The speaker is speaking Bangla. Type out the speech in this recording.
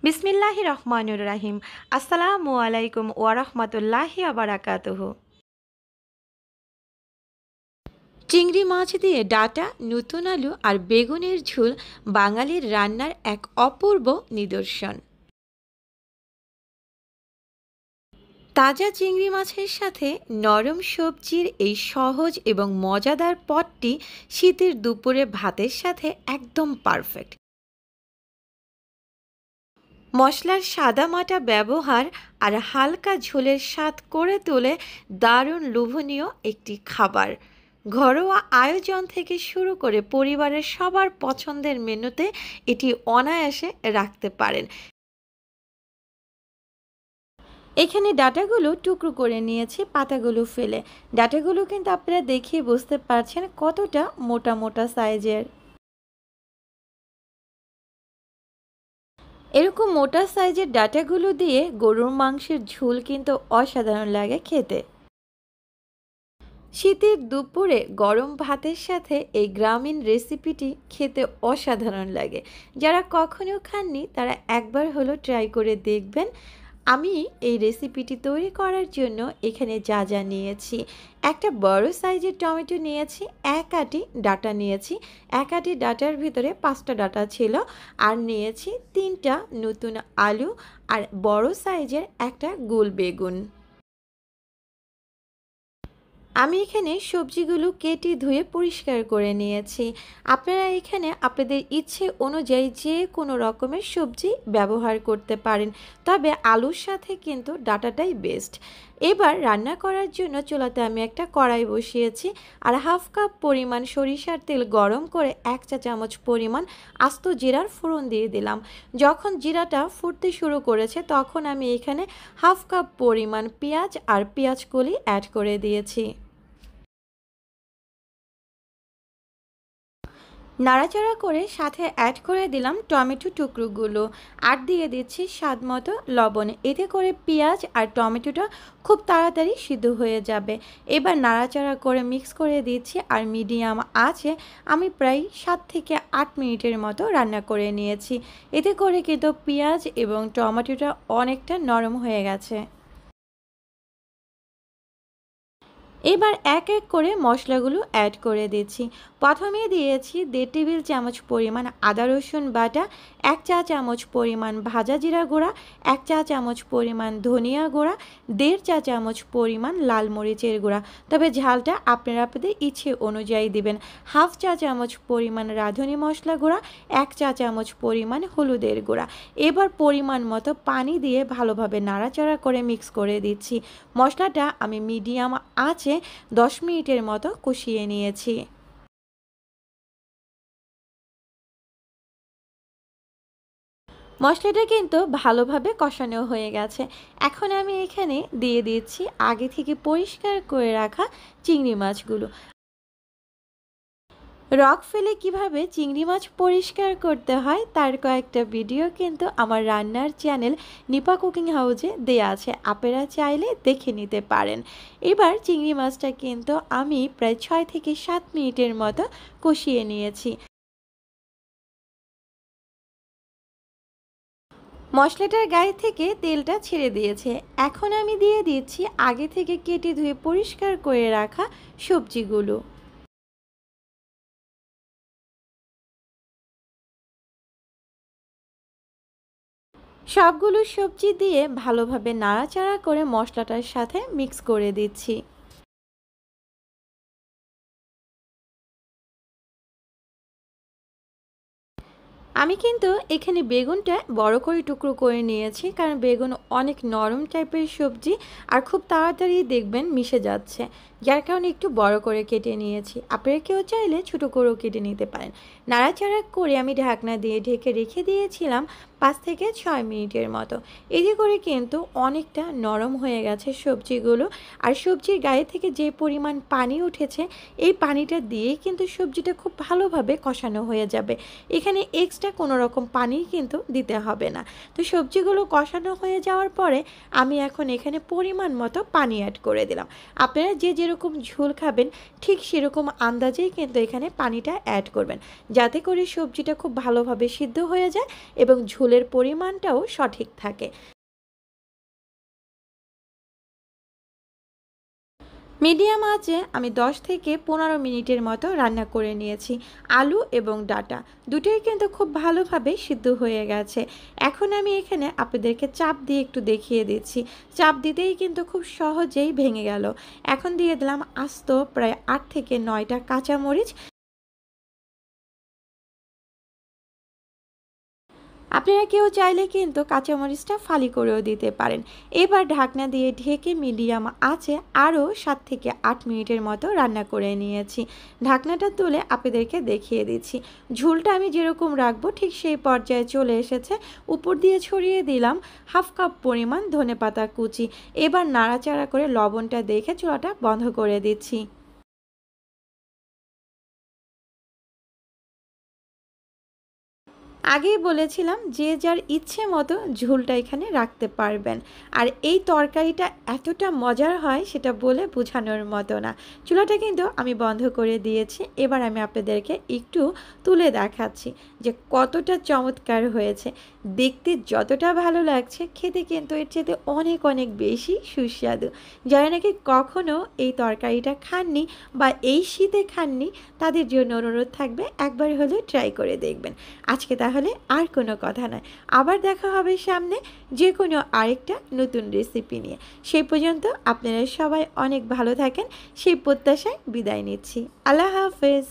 বিসমিল্লাহির রহমানির রাহিম। আসসালামু আলাইকুম ওয়া রাহমাতুল্লাহি ওয়া বারাকাতুহু। চিংড়ি মাছ দিয়ে ডাঁটা, নতুন আলু আর বেগুনের ঝোল বাঙালির রান্নার এক অপূর্ব নিদর্শন। তাজা চিংড়ি মাছের সাথে নরম সবজির এই সহজ এবং মজাদার পদটি শীতের দুপুরে ভাতের সাথে একদম পারফেক্ট। মশলার সাদামাটা ব্যবহার আর হালকা ঝোলের স্বাদ করে তোলে দারুণ লোভনীয় একটি খাবার। ঘরোয়া আয়োজন থেকে শুরু করে পরিবারের সবার পছন্দের মেনুতে এটি অনায়াসে রাখতে পারেন। এখানে ডাঁটাগুলো টুকরো করে নিয়েছি পাতাগুলো ফেলে। ডাঁটাগুলো কিন্তু আপনারা দেখেই বুঝতে পারছেন কতটা মোটা মোটা সাইজের। এরকম মোটা সাইজের ডাঁটাগুলো দিয়ে গরুর মাংসের ঝোল কিন্তু অসাধারণ লাগে খেতে। শীতের দুপুরে গরম ভাতের সাথে এই গ্রামীণ রেসিপিটি খেতে অসাধারণ লাগে। যারা কখনো খাননি তারা একবার হলো ট্রাই করে দেখবেন। আমি এই রেসিপিটি তৈরি করার জন্য এখানে যা যা নিয়েছি: একটা বড় সাইজের টমেটো নিয়েছি, এক আটি ডাঁটা নিয়েছি, এক আটি ডাঁটার ভিতরে 5টা ডাঁটা ছিল, আর নিয়েছি 3টা নতুন আলু আর বড় সাইজের একটা গোল বেগুন। আমি এখানে সবজিগুলো কেটে ধুয়ে পরিষ্কার করে নিয়েছি। আপনারা এখানে আপনাদের ইচ্ছে অনুযায়ী যে কোনো রকমের সবজি ব্যবহার করতে পারেন, তবে আলুর সাথে কিন্তু ডাঁটাটাই বেস্ট। এবার রান্না করার জন্য চুলাতে আমি একটা কড়াই বসিয়েছি আর হাফ কাপ পরিমাণ সরিষার তেল গরম করে 1 চা চামচ পরিমাণ আস্ত জিরার ফোড়ন দিয়ে দিলাম। যখন জিরাটা ফুটতে শুরু করেছে তখন আমি এখানে হাফ কাপ পরিমাণ পেঁয়াজ আর পেঁয়াজ কলি অ্যাড করে দিয়েছি। নাড়াচাড়া করে সাথে অ্যাড করে দিলাম টমেটো টুকরোগুলো আর দিয়ে দিচ্ছি স্বাদ মতো লবণ। এতে করে পেঁয়াজ আর টমেটোটা খুব তাড়াতাড়ি সিদ্ধ হয়ে যাবে। এবার নাড়াচাড়া করে মিক্স করে দিচ্ছি আর মিডিয়াম আঁচে আমি প্রায় 7 থেকে 8 মিনিটের মতো রান্না করে নিয়েছি। এতে করে কিন্তু পেঁয়াজ এবং টমেটোটা অনেকটা নরম হয়ে গেছে। এবার এক এক করে মশলাগুলো অ্যাড করে দিচ্ছি। প্রথমে দিয়েছি 1.5 টেবিল চামচ পরিমাণ আদা রসুন বাটা, 1 চা চামচ পরিমাণ ভাজা জিরা গুঁড়া, 1 চা চামচ পরিমাণ ধনিয়া গুঁড়া, 1.5 চা চামচ পরিমাণ লাল মরিচের গুঁড়া, তবে ঝালটা আপনারা আপনাদের ইচ্ছে অনুযায়ী দিবেন। হাফ চা চামচ পরিমাণ রাঁধুনি মশলা গুঁড়া, 1 চা চামচ পরিমাণ হলুদের গুঁড়া। এবার পরিমাণ মতো পানি দিয়ে ভালোভাবে নাড়াচাড়া করে মিক্স করে দিচ্ছি। মশলাটা আমি মিডিয়াম আঁচে 10 মিনিটের মতো কষিয়ে নিয়েছি। মশলাটা কিন্তু ভালোভাবে কষানো হয়ে গেছে। এখন আমি এখানে দিয়ে দিচ্ছি আগে থেকে পরিষ্কার করে রাখা চিংড়ি মাছগুলো। রক ফেলে কিভাবে চিংড়ি মাছ পরিষ্কার করতে হয় তার কয়েকটা ভিডিও কিন্তু আমার রান্নার চ্যানেল নিপা কুকিং হাউসে দেয়া আছে, আপনারা চাইলে দেখে নিতে পারেন। এবার চিংড়ি মাছটা কিন্তু আমি প্রায় 6 থেকে 7 মিনিটের মতো কষিয়ে নিয়েছি। মশলাটার গায়ে থেকে তেলটা ছেড়ে দিয়েছে। এখন আমি দিয়ে দিচ্ছি আগে থেকে কেটে ধুয়ে পরিষ্কার করে রাখা সবজিগুলো। সবগুলো সবজি দিয়ে ভালোভাবে নাড়াচাড়া করে মশলাটার সাথে মিক্স করে দিচ্ছি। আমি কিন্তু এখানে বেগুনটা বড় করে টুকরো করে নিয়েছি, কারণ বেগুন অনেক নরম টাইপের সবজি আর খুব তাড়াতাড়ি দেখবেন মিশে যাচ্ছে, যার কারণে একটু বড় করে কেটে নিয়েছি। আপনারা কেউ চাইলে ছোটো করেও কেটে নিতে পারেন। নাড়াচাড়া করে আমি ঢাকনা দিয়ে ঢেকে রেখে দিয়েছিলাম 5 থেকে 6 মিনিটের মতো। এতে করে কিন্তু অনেকটা নরম হয়ে গেছে সবজিগুলো। আর সবজির গায়ে থেকে যে পরিমাণ পানি উঠেছে এই পানিটা দিয়েই কিন্তু সবজিটা খুব ভালোভাবে কষানো হয়ে যাবে। এখানে এক্সট্রা কোনো রকম পানি কিন্তু দিতে হবে না। তো সবজিগুলো কষানো হয়ে যাওয়ার পরে আমি এখন এখানে পরিমাণ মতো পানি অ্যাড করে দিলাম। আপনারা যে যেরকম ঝোল খাবেন ঠিক সেরকম আন্দাজেই কিন্তু এখানে পানিটা অ্যাড করবেন, যাতে করে সবজিটা খুব ভালোভাবে সিদ্ধ হয়ে যায় এবং ঝোলের পরিমাণটাও সঠিক থাকে। মিডিয়াম আঁচে আমি 10 থেকে 15 মিনিটের মতো রান্না করে নিয়েছি। আলু এবং ডাঁটা দুটোই কিন্তু খুব ভালোভাবে সিদ্ধ হয়ে গেছে। এখন আমি এখানে আপনাদেরকে চাপ দিয়ে একটু দেখিয়ে দিচ্ছি। চাপ দিতেই কিন্তু খুব সহজেই ভেঙে গেল। এখন দিয়ে দিলাম আস্ত প্রায় 8 থেকে 9টা কাঁচামরিচ। আপনারা কেউ চাইলে কিন্তু কাঁচামরিচটা ফালি করেও দিতে পারেন। এবার ঢাকনা দিয়ে ঢেকে মিডিয়াম আঁচে আরও 7 থেকে 8 মিনিটের মতো রান্না করে নিয়েছি। ঢাকনাটা তুলে আপনাদেরকে দেখিয়ে দিচ্ছি। ঝোলটা আমি যেরকম রাখবো ঠিক সেই পর্যায়ে চলে এসেছে। উপর দিয়ে ছড়িয়ে দিলাম হাফ কাপ পরিমাণ ধনেপাতা কুচি। এবার নাড়াচাড়া করে লবণটা দেখে চুলাটা বন্ধ করে দিচ্ছি। আগেই বলেছিলাম যে যার ইচ্ছে মতো ঝোলটা এখানে রাখতে পারবেন। আর এই তরকারিটা এতটা মজার হয় সেটা বলে বোঝানোর মতো না। চুলাটা কিন্তু আমি বন্ধ করে দিয়েছি। এবার আমি আপনাদেরকে একটু তুলে দেখাচ্ছি যে কতটা চমৎকার হয়েছে। দেখতে যতটা ভালো লাগছে খেতে কিন্তু এর চেয়ে অনেক অনেক বেশি সুস্বাদু। যারা নাকি কখনো এই তরকারিটা খাননি বা এই শীতে খাননি তাদের জন্য অনুরোধ থাকবে একবার হলেও ট্রাই করে দেখবেন। আজকে তাহলে আর কোনো কথা নয়, আবার দেখা হবে সামনে যে কোনো আরেকটা নতুন রেসিপি নিয়ে। সেই পর্যন্ত আপনারা সবাই অনেক ভালো থাকেন সেই প্রত্যাশায় বিদায় নিচ্ছি। আল্লাহ হাফেজ।